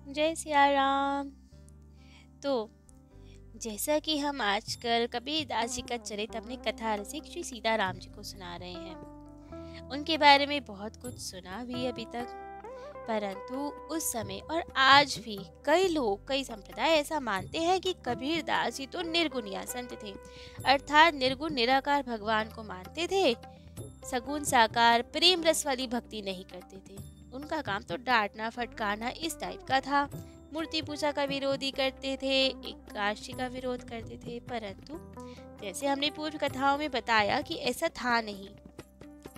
जय सिया राम। तो जैसा कि हम आजकल कबीरदास जी का चरित अपने कथा रसिक श्री सीताराम जी को सुना रहे हैं, उनके बारे में बहुत कुछ सुना भी अभी तक। परंतु उस समय और आज भी कई लोग, कई संप्रदाय ऐसा मानते हैं कि कबीरदास जी तो निर्गुणिया संत थे, अर्थात निर्गुण निराकार भगवान को मानते थे। सगुण साकार प्रेम रस वाली भक्ति नहीं करते थे। उनका काम तो डांटना फटकारना इस टाइप का था। मूर्ति पूजा का विरोध ही करते थे, एकादशी का विरोध करते थे। परंतु जैसे हमने पूर्व कथाओं में बताया कि ऐसा था नहीं,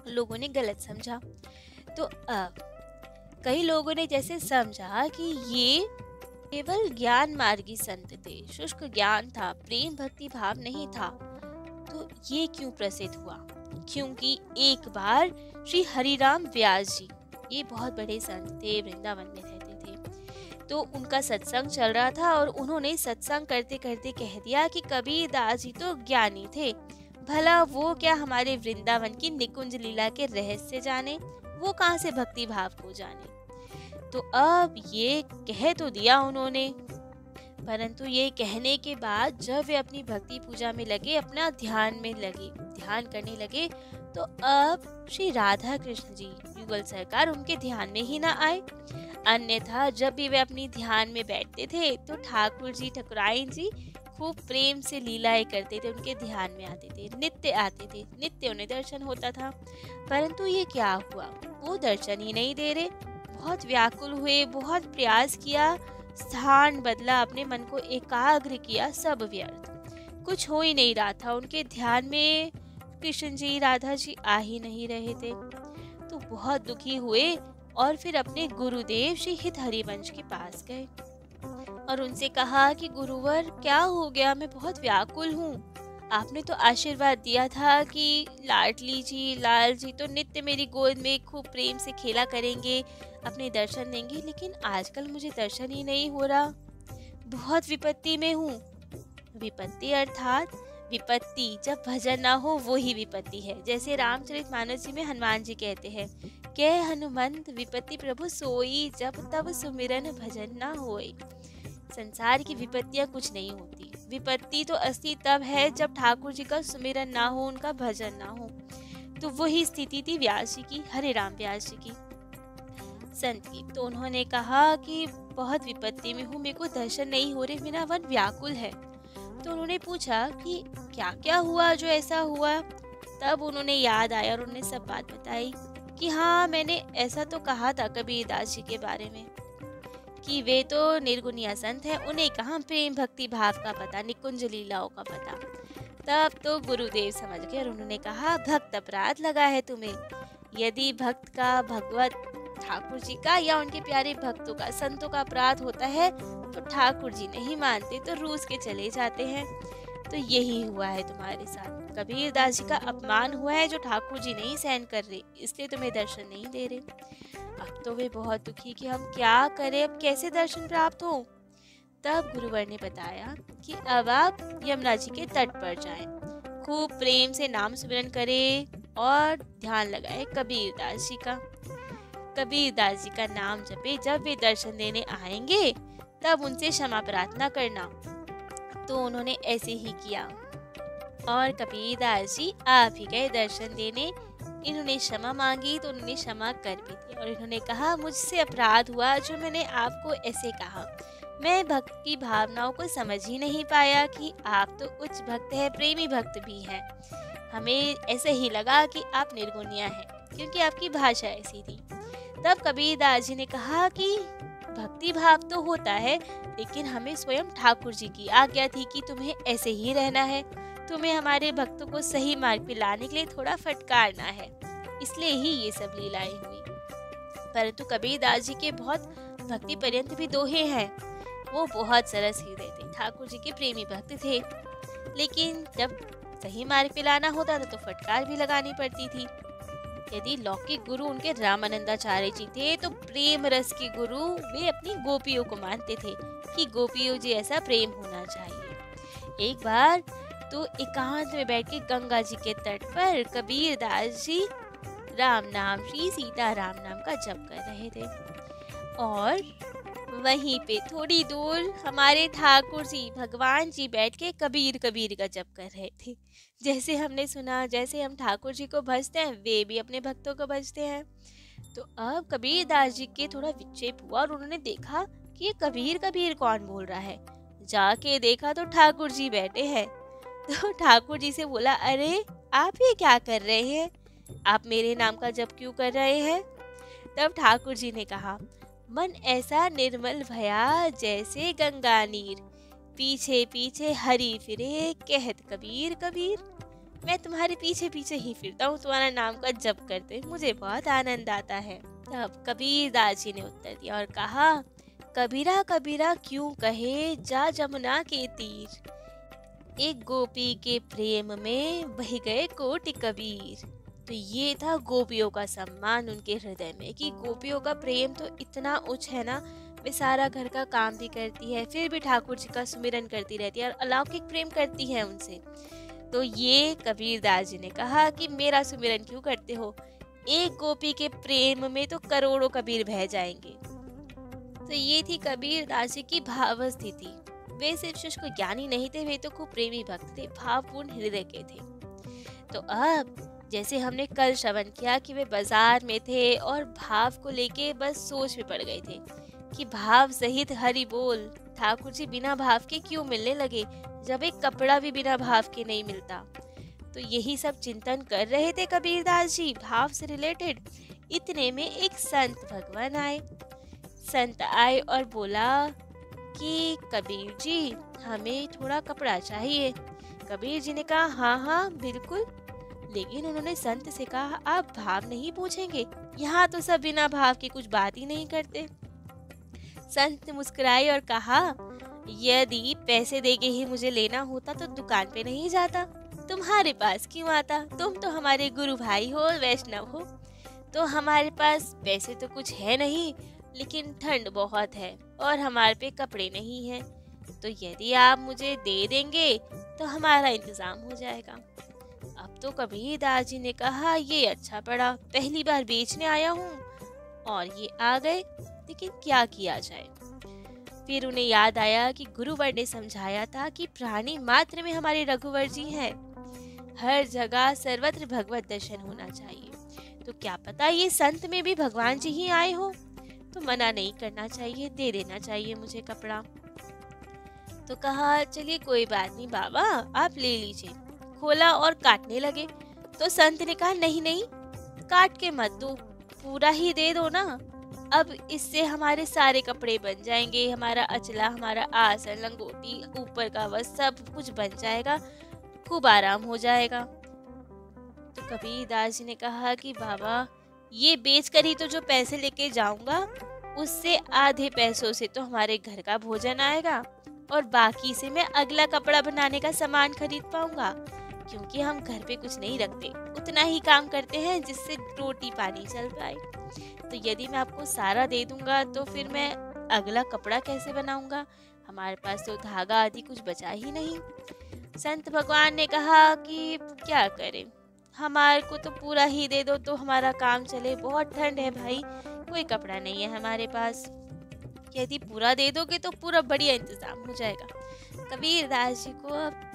लोगों ने गलत समझा। तो अब कई लोगों ने जैसे समझा कि ये केवल ज्ञान मार्गी संत थे, शुष्क ज्ञान था, प्रेम भक्ति भाव नहीं था। तो ये क्यों प्रसिद्ध हुआ? क्योंकि एक बार श्री हरिराम व्यास जी, ये बहुत बड़े संत थे, वृंदावन में रहते थे। तो उनका सत्संग चल रहा था और उन्होंने सत्संग करते करते कह दिया कि कबीरदास जी तो ज्ञानी थे, भला वो क्या हमारे वृंदावन की निकुंज लीला के रहस्य जाने, वो कहाँ से भक्ति भाव को जाने। तो अब ये कह तो दिया उन्होंने, परंतु ये कहने के बाद जब वे अपनी भक्ति पूजा में लगे, अपना ध्यान में लगे, ध्यान करने लगे, तो अब श्री राधा कृष्ण जी युगल सरकार उनके ध्यान में ही ना आए। अन्यथा जब भी वे अपनी ध्यान में बैठते थे तो ठाकुर जी, ठकुराइन जी खूब प्रेम से लीलाएं करते थे, उनके ध्यान में आते थे, नित्य आते थे, नित्य उन्हें दर्शन होता था। परंतु ये क्या हुआ, वो दर्शन ही नहीं दे रहे। बहुत व्याकुल हुए, बहुत प्रयास किया, स्थान बदला, अपने मन को एकाग्र किया, सब व्यर्थ, कुछ हो ही नहीं रहा था। उनके ध्यान में कृष्ण जी, राधा जी आ ही नहीं रहे थे। तो बहुत दुखी हुए और फिर अपने गुरुदेव श्री हित हरिवंश के पास गए और उनसे कहा कि गुरुवर क्या हो गया, मैं बहुत व्याकुल हूँ। आपने तो आशीर्वाद दिया था कि लाडली जी, लाल जी तो नित्य मेरी गोद में खूब प्रेम से खेला करेंगे, अपने दर्शन देंगे, लेकिन आजकल मुझे दर्शन ही नहीं हो रहा, बहुत विपत्ति में हूँ। विपत्ति अर्थात विपत्ति, जब भजन ना हो वो ही विपत्ति है। जैसे रामचरितमानस जी में हनुमान जी कहते हैं, कह हनुमंत विपत्ति प्रभु सोई, जब तब सुमिरन भजन ना होए। संसार की विपत्तियां कुछ नहीं होती, विपत्ति तो असली तब है जब ठाकुर जी का सुमिरन ना हो, उनका भजन ना हो। तो वही स्थिति थी व्यास जी की, हरे राम व्यास जी की, संत की। तो उन्होंने कहा कि बहुत विपत्ति में हूँ, मेरे को दर्शन नहीं हो रहे, मेरा मन व्याकुल है। तो उन्होंने पूछा कि क्या क्या हुआ जो ऐसा हुआ। तब उन्होंने याद आया और उन्होंने सब बात बताई कि हाँ, मैंने ऐसा तो कहा था कबीरदास जी के बारे में कि वे तो निर्गुणिया संत है, उन्हें कहाँ प्रेम भक्ति भाव का पता, निकुंज लीलाओं का पता। तब तो गुरुदेव समझ गए और उन्होंने कहा, भक्त अपराध लगा है तुम्हें। यदि भक्त का, भगवत ठाकुर जी का या उनके प्यारे भक्तों का, संतों का अपराध होता है तो ठाकुर जी नहीं मानते, तो रूस के चले जाते हैं। तो यही हुआ है तुम्हारे साथ, कबीरदास जी का अपमान हुआ है जो ठाकुर जी नहीं सहन कर रहे, इसलिए तुम्हें दर्शन नहीं दे रहे। अब तो वे बहुत दुखी कि हम क्या करें, अब कैसे दर्शन प्राप्त हो। तब गुरुवर ने बताया कि अब आप यमुना जी के तट पर जाएं, खूब प्रेम से नाम स्मरण करें और ध्यान लगाए कबीरदास जी का। कबीरदास जी का नाम जपे, जब वे दर्शन देने आएंगे तब उनसे क्षमा प्रार्थना करना। तो उन्होंने ऐसे ही किया और कबीरदास जी आप ही गए दर्शन देने। इन्होंने क्षमा मांगी तो उन्होंने क्षमा कर भी दी और इन्होंने कहा, मुझसे अपराध हुआ जो मैंने आपको ऐसे कहा, मैं भक्त की भावनाओं को समझ ही नहीं पाया कि आप तो उच्च भक्त है, प्रेमी भक्त भी हैं। हमें ऐसे ही लगा कि आप निर्गुणिया हैं, क्योंकि आपकी भाषा ऐसी थी। तब कबीरदास जी ने कहा कि भक्ति भाव तो होता है, लेकिन हमें स्वयं ठाकुर जी की आज्ञा थी कि तुम्हें ऐसे ही रहना है, तुम्हें हमारे भक्तों को सही मार्ग पे लाने के लिए थोड़ा फटकारना है, इसलिए ही ये सब लीलाएं हुई। परंतु कबीरदास जी के बहुत भक्ति पर्यंत भी दोहे हैं, वो बहुत सरस हृदय थे, ठाकुर जी के प्रेमी भक्त थे, लेकिन जब सही मार्ग पे लाना होता था तो फटकार भी लगानी पड़ती थी। यदि लौकिक गुरु उनके रामानंदाचार्य जी थे, तो प्रेम रस के गुरु वे अपनी गोपियों को मानते थे कि गोपियों जी ऐसा प्रेम होना चाहिए। एक बार तो एकांत में बैठ के गंगा जी के तट पर कबीरदास जी राम नाम, श्री सीता राम नाम का जप कर रहे थे और वहीं पे थोड़ी दूर हमारे ठाकुर जी भगवान जी बैठ के कबीर कबीर का जप कर रहे थे। जैसे हमने सुना, जैसे हम ठाकुर जी को भजते हैं वे भी अपने भक्तों को भजते हैं। तो अब कबीर दास जी के थोड़ा विक्षेप हुआ और उन्होंने देखा कि ये कबीर कबीर कौन बोल रहा है। जाके देखा तो ठाकुर जी बैठे हैं। तो ठाकुर जी से बोला, अरे आप ये क्या कर रहे हैं, आप मेरे नाम का जप क्यों कर रहे हैं। तब ठाकुर जी ने कहा, मन ऐसा निर्मल भया जैसे गंगा नीर, पीछे पीछे हरी फिरे कहत कबीर कबीर। मैं तुम्हारे पीछे पीछे ही फिरता हूँ, तुम्हारा नाम का जप करते मुझे बहुत आनंद आता है। तब कबीर दास जी ने उत्तर दिया और कहा, कबीरा कबीरा क्यों कहे जा जमुना के तीर, एक गोपी के प्रेम में बह गए कोटि कबीर। तो ये था गोपियों का सम्मान उनके हृदय में, कि गोपियों का प्रेम तो इतना उच्च है ना, वे सारा घर का काम भी करती है फिर भी ठाकुर जी का सुमिरन करती रहती है और अलौकिक प्रेम करती है उनसे। तो ये कबीर दास जी ने कहा कि मेरा सुमिरन क्यों करते हो, एक गोपी के प्रेम में तो करोड़ों कबीर बह जाएंगे। तो ये थी कबीर दास जी की भाव स्थिति। वे सिर्फ शुष्क ज्ञानी नहीं थे, वे तो खूब प्रेमी भक्त थे, भावपूर्ण हृदय के थे। तो अब जैसे हमने कल श्रवण किया कि वे बाजार में थे और भाव को लेके बस सोच में पड़ गए थे कि भाव सहित हरि बोल, ठाकुर जी बिना भाव के क्यों मिलने लगे, जब एक कपड़ा भी बिना भाव के नहीं मिलता। तो यही सब चिंतन कर रहे थे कबीरदास जी भाव से रिलेटेड। इतने में एक संत भगवान आए। संत आए और बोला कि कबीर जी हमें थोड़ा कपड़ा चाहिए। कबीर जी ने कहा, हाँ हाँ बिल्कुल। लेकिन उन्होंने संत से कहा, आप भाव नहीं पूछेंगे, यहाँ तो सब बिना भाव के कुछ बात ही नहीं करते। संत मुस्कुराए और कहा, यदि पैसे देके ही मुझे लेना होता तो दुकान पे नहीं जाता, तुम्हारे पास क्यों आता, तुम तो हमारे गुरु भाई हो, वैष्णव हो। तो हमारे पास पैसे तो कुछ है नहीं, लेकिन ठंड बहुत है और हमारे पे कपड़े नहीं हैं, तो यदि आप मुझे दे देंगे तो हमारा इंतजाम हो जाएगा। अब तो कबीरदास जी ने कहा, ये अच्छा पड़ा, पहली बार बेचने आया हूँ और ये आ गए, लेकिन क्या किया जाए। फिर उन्हें याद आया कि गुरुवर ने समझाया था कि प्राणी मात्र में हमारे रघुवर जी हैं, हर जगह सर्वत्र भगवत दर्शन होना चाहिए। तो क्या पता ये संत में भी भगवान जी ही आए हो, तो मना नहीं करना चाहिए, दे देना चाहिए मुझे कपड़ा। तो कहा, चलिए कोई बात नहीं बाबा, आप ले लीजिए। खोला और काटने लगे तो संत ने कहा, नहीं नहीं काट के मत दो, पूरा ही दे दो ना, अब इससे हमारे सारे कपड़े बन जाएंगे, हमारा अचला, हमारा आसन, लंगोटी, ऊपर का वस्त्र सब कुछ बन जाएगा, खूब आराम हो जाएगा। तो कबीरदास जी ने कहा कि बाबा ये बेचकर ही तो जो पैसे लेके जाऊंगा, उससे आधे पैसों से तो हमारे घर का भोजन आएगा और बाकी से मैं अगला कपड़ा बनाने का सामान खरीद पाऊंगा, क्योंकि हम घर पे कुछ नहीं रखते, उतना ही काम करते हैं जिससे रोटी पानी चल पाए। तो यदि मैं आपको सारा दे दूंगा तो फिर मैं अगला कपड़ा कैसे बनाऊंगा, हमारे पास तो धागा आदि कुछ बचा ही नहीं। संत भगवान ने कहा कि क्या करें, हमारे को तो पूरा ही दे दो तो हमारा काम चले, बहुत ठंड है भाई, कोई कपड़ा नहीं है हमारे पास, यदि पूरा दे दोगे तो पूरा बढ़िया इंतजाम हो जाएगा। कबीरदास जी को अब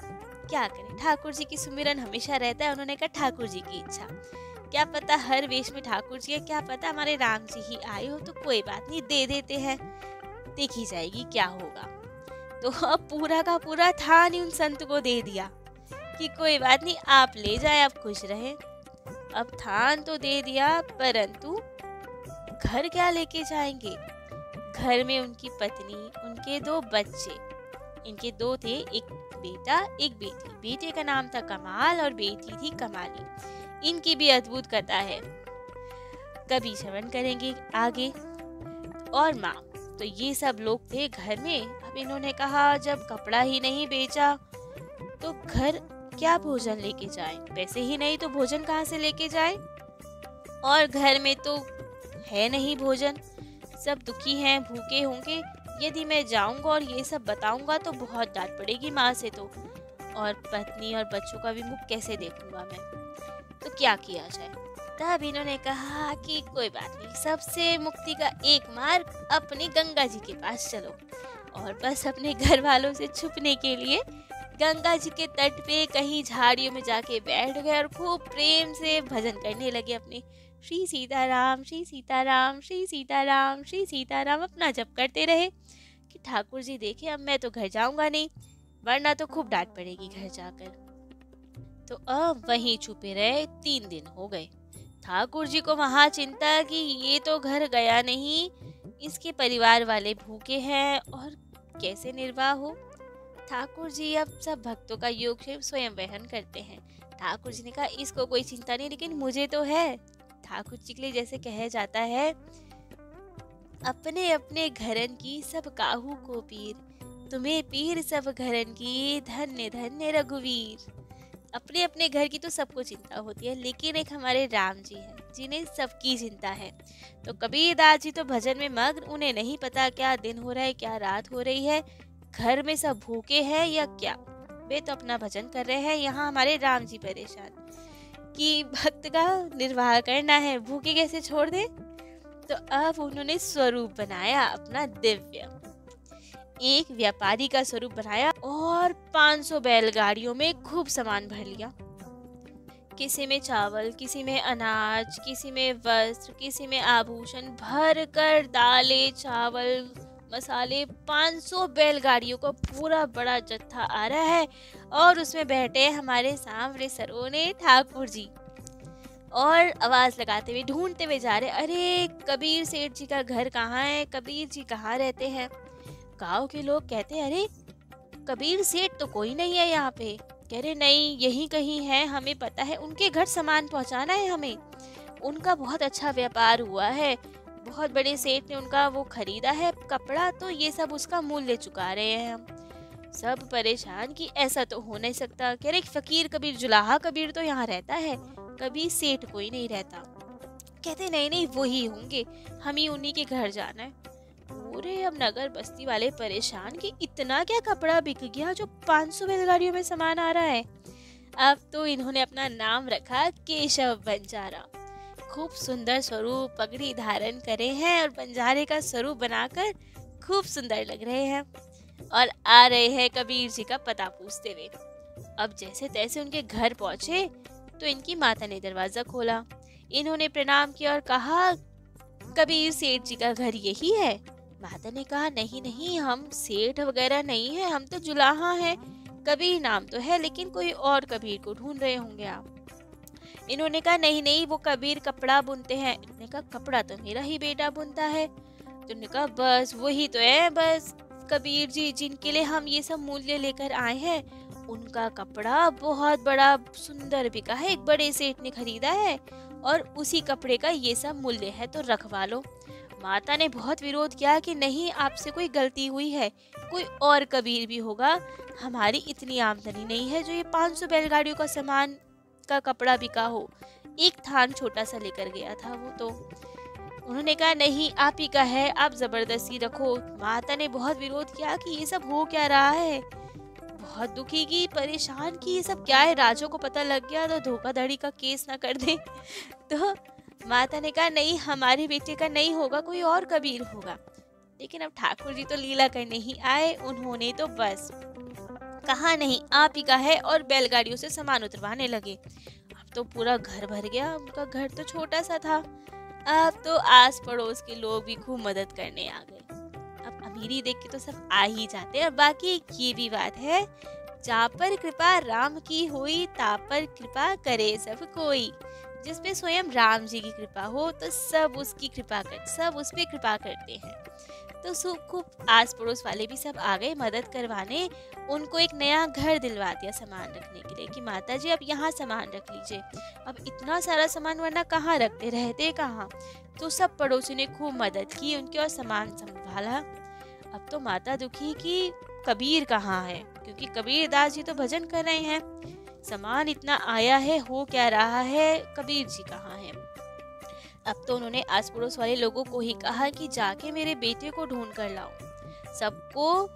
क्या करें, ठाकुर जी की सुमिरन हमेशा रहता है। उन्होंने कहा, ठाकुर जी की इच्छा, क्या पता हर वेश में ठाकुर जी है, क्या पता हमारे राम जी ही आए हो, तो कोई बात नहीं, दे देते हैं, देखी जाएगी क्या होगा। तो अब पूरा का पूरा थान ही उन संत को दे दिया कि कोई बात नहीं, आप ले जाए, आप खुश रहे। अब थान तो दे दिया, परंतु घर क्या लेके जाएंगे। घर में उनकी पत्नी, उनके 2 बच्चे, इनके 2 थे, एक बेटा एक बेटी। बेटे का नाम था कमाल और बेटी थी कमाली। इनकी भी अद्भुत कथा है, कभी श्रवण करेंगे आगे। और माँ, तो ये सब लोग थे घर में। अब इन्होंने कहा, जब कपड़ा ही नहीं बेचा तो घर क्या भोजन लेके जाए, पैसे ही नहीं तो भोजन कहाँ से लेके जाए, और घर में तो है नहीं भोजन, सब दुखी हैं, भूखे होंगे। यदि मैं जाऊंगा और ये सब बताऊंगा तो बहुत डांट पड़ेगी माँ से, तो और पत्नी और बच्चों का भी मुख कैसे देखूंगा मैं। तो क्या किया जाए। तब इन्होंने कहा कि कोई बात नहीं, सबसे मुक्ति का एक मार्ग अपने गंगा जी के पास चलो। और बस अपने घर वालों से छुपने के लिए गंगा जी के तट पे कहीं झाड़ियों में जाके बैठ गए और खूब प्रेम से भजन करने लगे अपने, श्री सीताराम श्री सीताराम श्री सीताराम श्री सीताराम, अपना जप करते रहे कि ठाकुर जी देखे अब मैं तो घर जाऊंगा नहीं, वरना तो खूब डांट पड़ेगी घर जाकर। तो अब वहीं छुपे रहे, 3 दिन हो गए। ठाकुर जी को वहां चिंता कि ये तो घर गया नहीं, इसके परिवार वाले भूखे हैं और कैसे निर्वाह हो। ठाकुर जी अब सब भक्तों का योगक्षेम स्वयं वहन करते हैं। ठाकुर जी ने कहा इसको कोई चिंता नहीं, लेकिन मुझे तो है। ठाकुर जी के लिए जैसे कहा जाता है, अपने अपने घरन की सब काहू को पीर, तुम्हें पीर सब घरन की, धन्य धन्य रघुवीर। अपने अपने घर की तो सबको चिंता होती है, लेकिन एक हमारे राम जी हैं जिन्हें सबकी चिंता है। तो कबीरदास जी तो भजन में मग्न, उन्हें नहीं पता क्या दिन हो रहा है क्या रात हो रही है, घर में सब भूखे हैं या क्या, वे तो अपना भजन कर रहे हैं। यहाँ हमारे राम जी परेशान कि भक्त का निर्वाह करना है, भूखे कैसे छोड़ दे। तो अब उन्होंने स्वरूप बनाया अपना दिव्य, एक व्यापारी का स्वरूप बनाया और 500 बैलगाड़ियों में खूब सामान भर लिया। किसी में चावल, किसी में अनाज, किसी में वस्त्र, किसी में आभूषण, भर कर दालें चावल मसाले, 500 बैलगाड़ियों का पूरा बड़ा जत्था आ रहा है। और उसमें बैठे हमारे सांवरे सरोने ठाकुर जी और आवाज लगाते हुए ढूंढते हुए जा रहे, अरे कबीर सेठ जी का घर कहाँ है, कबीर जी कहाँ रहते हैं। गांव के लोग कहते हैं अरे कबीर सेठ तो कोई नहीं है यहाँ पे। कह रहे नहीं, यही कहीं है, हमें पता है, उनके घर सामान पहुँचाना है हमें, उनका बहुत अच्छा व्यापार हुआ है, बहुत बड़े सेठ ने उनका वो खरीदा है कपड़ा, तो ये सब उसका मूल्य चुका रहे हैं हम। सब परेशान कि ऐसा तो हो नहीं सकता। कह रहे फकीर कबीर जुलाहा कबीर तो यहाँ रहता है, कबीर सेठ कोई नहीं रहता। कहते नहीं नहीं वही होंगे, हम ही उन्हीं के घर जाना है। पूरे अब नगर बस्ती वाले परेशान कि इतना क्या कपड़ा बिक गया जो 500 बैलगाड़ियों में सामान आ रहा है। अब तो इन्होंने अपना नाम रखा केशव बंजारा। खूब सुंदर स्वरूप, पगड़ी धारण करे हैं और बंजारे का स्वरूप बनाकर खूब सुंदर लग रहे हैं और आ रहे हैं कबीर जी का पता पूछते हुए। अब जैसे तैसे उनके घर पहुंचे तो इनकी माता ने दरवाजा खोला। इन्होंने प्रणाम किया और कहा कबीर सेठ जी का घर यही है। माता ने कहा नहीं नहीं, हम सेठ वगैरह नहीं है, हम तो जुलाहा हैं, कबीर नाम तो है लेकिन कोई और कबीर को ढूंढ रहे होंगे आप। इन्होंने कहा नहीं नहीं, वो कबीर कपड़ा बुनते हैं। इन्होंने कहा कपड़ा तो मेरा ही बेटा बुनता है। तो उन्होंने कहा बस वही तो है, बस कबीर जी जिनके लिए हम ये सब मूल्य लेकर आए हैं, उनका कपड़ा बहुत बड़ा सुंदर बिका है, एक बड़े सेठ ने खरीदा है और उसी कपड़े का ये सब मूल्य है, तो रखवा लो। माता ने बहुत विरोध किया कि नहीं, आपसे कोई गलती हुई है, कोई और कबीर भी होगा, हमारी इतनी आमदनी नहीं है जो ये 500 बैलगाड़ियों का सामान का कपड़ा बिका हो। एक थान छोटा सा लेकर गया था वो तो। उन्होंने कहा नहीं, आप ही का है, आप जबरदस्ती रखो। माता ने बहुत विरोध किया कि ये सब हो क्या रहा है, बहुत दुखी की, परेशान की, ये सब क्या है, राजों को पता लग गया तो धोखाधड़ी का केस ना कर दे। तो माता ने कहा नहीं, हमारे बेटे का नहीं होगा, कोई और कबीर होगा। लेकिन अब ठाकुर जी तो लीला करने ही आए, उन्होंने तो बस कहा नहीं आप ही का है और बैलगाड़ियों से सामान उतरवाने लगे। अब तो पूरा घर भर गया, उनका घर तो छोटा सा था। अब तो आस पड़ोस के लोग भी खूब मदद करने आ गए। अब अमीरी देख के तो सब आ ही जाते हैं। और बाकी ये भी बात है, जा पर कृपा राम की हुई, ता पर कृपा करे सब कोई। जिस पे स्वयं राम जी की कृपा हो तो सब उसकी कृपा कर, सब उस पे कृपा करते हैं। तो खूब आस पड़ोस वाले भी सब आ गए मदद करवाने। उनको एक नया घर दिलवा दिया सामान रखने के लिए कि माता जी अब यहाँ सामान रख लीजिए। अब इतना सारा सामान वरना कहाँ रखते, रहते कहाँ। तो सब पड़ोसी ने खूब मदद की उनकी और सामान संभाला। अब तो माता दुखी कि कबीर कहाँ है, क्योंकि कबीर दास जी तो भजन कर रहे हैं, सामान इतना आया है, हो क्या रहा है, कबीर जी कहाँ हैं। अब तो उन्होंने आस पड़ोस वाले लोगों को ही कहा कि जाके मेरे बेटे को ढूंढ कर लाओ। सबको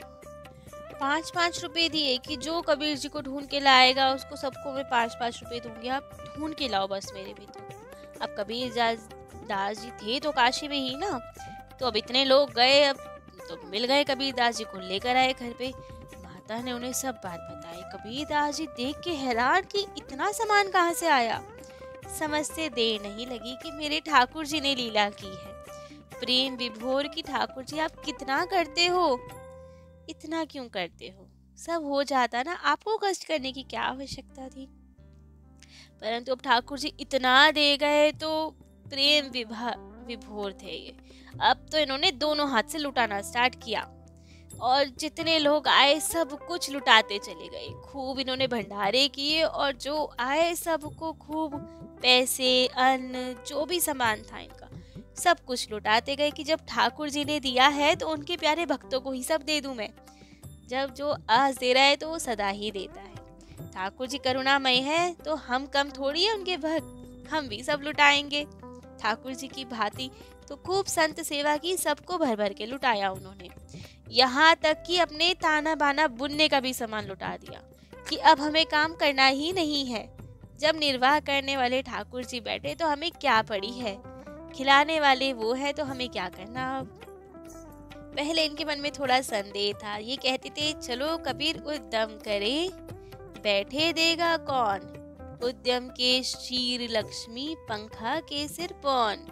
5-5 रुपए दिए कि जो कबीर जी को ढूंढ के लाएगा उसको सबको मैं 5-5 रुपए दूंगी, आप ढूंढ के लाओ बस मेरे बेटे को। अब कबीर दास जी थे तो काशी में ही ना, तो अब इतने लोग गए, अब तो मिल गए, कबीर दास जी को लेकर आए घर पे। माता ने उन्हें सब बात बताई। कबीर दास जी देख के हैरान कि इतना सामान कहाँ से आया। समझते देर नहीं लगी कि मेरे ठाकुर जी ने लीला की है। प्रेम विभोर की ठाकुर जी आप कितना करते हो, इतना क्यों करते हो, सब हो जाता ना, आपको कष्ट करने की क्या आवश्यकता थी। परंतु अब ठाकुर जी इतना दे गए तो प्रेम विभोर थे ये। अब तो इन्होंने दोनों हाथ से लुटाना स्टार्ट किया और जितने लोग आए सब कुछ लुटाते चले गए। खूब इन्होंने भंडारे किए और जो आए सबको खूब पैसे, अन्न, जो भी सामान था इनका सब कुछ लुटाते गए कि जब ठाकुर जी ने दिया है तो उनके प्यारे भक्तों को ही सब दे दूं मैं। जब जो आज दे रहा है तो वो सदा ही देता है। ठाकुर जी करुणामय है तो हम कम थोड़ी है उनके भक्त, हम भी सब लुटाएंगे ठाकुर जी की भांति। तो खूब संत सेवा की, सबको भर भर के लुटाया उन्होंने। यहाँ तक कि अपने ताना बाना बुनने का भी सामान लुटा दिया कि अब हमें काम करना ही नहीं है। जब निर्वाह करने वाले ठाकुर जी बैठे तो हमें क्या पड़ी है, खिलाने वाले वो है तो हमें क्या करना। अब पहले इनके मन में थोड़ा संदेह था। ये कहते थे चलो कबीर उद्यम करे, बैठे देगा कौन, उद्यम के शीर लक्ष्मी पंखा के सिर पौन।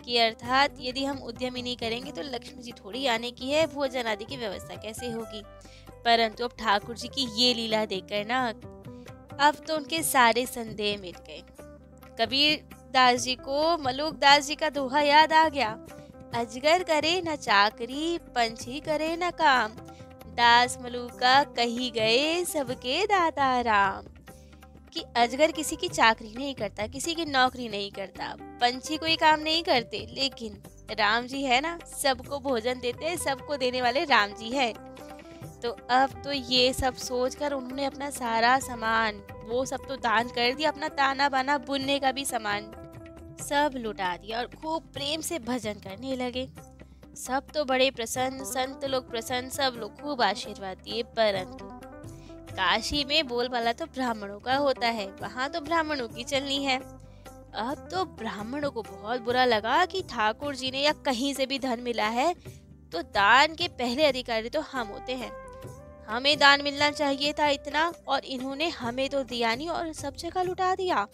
कि अर्थात यदि हम उद्यम ही नहीं करेंगे तो लक्ष्मी जी थोड़ी आने की है, भोजन आदि की व्यवस्था कैसे होगी। परंतु अब ठाकुर जी की ये लीला देखकर ना अब तो उनके सारे संदेह मिट गए। कबीर दास जी को मलुक दास जी का दोहा याद आ गया। अजगर करे न चाकरी, पंछी करे न काम, दास मलुका कही गए सबके दाता राम। कि अजगर किसी की चाकरी नहीं करता, किसी की नौकरी नहीं करता, पंछी कोई काम नहीं करते, लेकिन राम जी है ना, सबको भोजन देते हैं, सबको देने वाले राम जी है। तो अब तो ये सब सोचकर उन्होंने अपना सारा सामान वो सब तो दान कर दिया, अपना ताना बाना बुनने का भी सामान सब लुटा दिया और खूब प्रेम से भजन करने लगे। सब तो बड़े प्रसन्न, संत लोग प्रसन्न, सब लोग खूब आशीर्वाद दिए। परंतु काशी में बोलबाला तो ब्राह्मणों का होता है, वहाँ तो ब्राह्मणों की चलनी है। अब तो ब्राह्मणों को बहुत बुरा लगा कि ठाकुर जी ने या कहीं से भी धन मिला है तो दान के पहले अधिकारी तो हम होते हैं, हमें दान मिलना चाहिए था इतना, और इन्होंने हमें तो दिया नहीं और सब जगह लुटा दिया।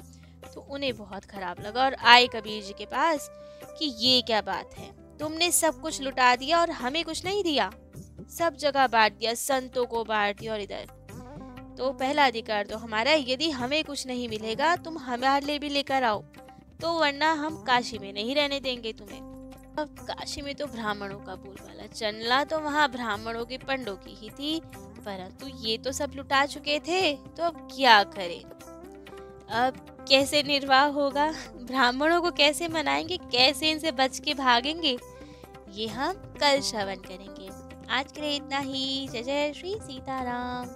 तो उन्हें बहुत खराब लगा और आए कबीर जी के पास कि ये क्या बात है, तुमने सब कुछ लुटा दिया और हमें कुछ नहीं दिया, सब जगह बांट दिया, संतों को बांट दिया और इधर तो पहला अधिकार तो हमारा है, यदि हमें कुछ नहीं मिलेगा तुम हमारे लिए भी लेकर आओ, तो वरना हम काशी में नहीं रहने देंगे तुम्हें। अब काशी में तो ब्राह्मणों का बोलबाला चलना तो वहाँ ब्राह्मणों के पंडों की ही थी, परंतु ये तो सब लुटा चुके थे, तो अब क्या करें, अब कैसे निर्वाह होगा, ब्राह्मणों को कैसे मनाएंगे, कैसे इनसे बच के भागेंगे, ये हम कल श्रवण करेंगे। आज के लिए इतना ही। जय जय श्री सीताराम।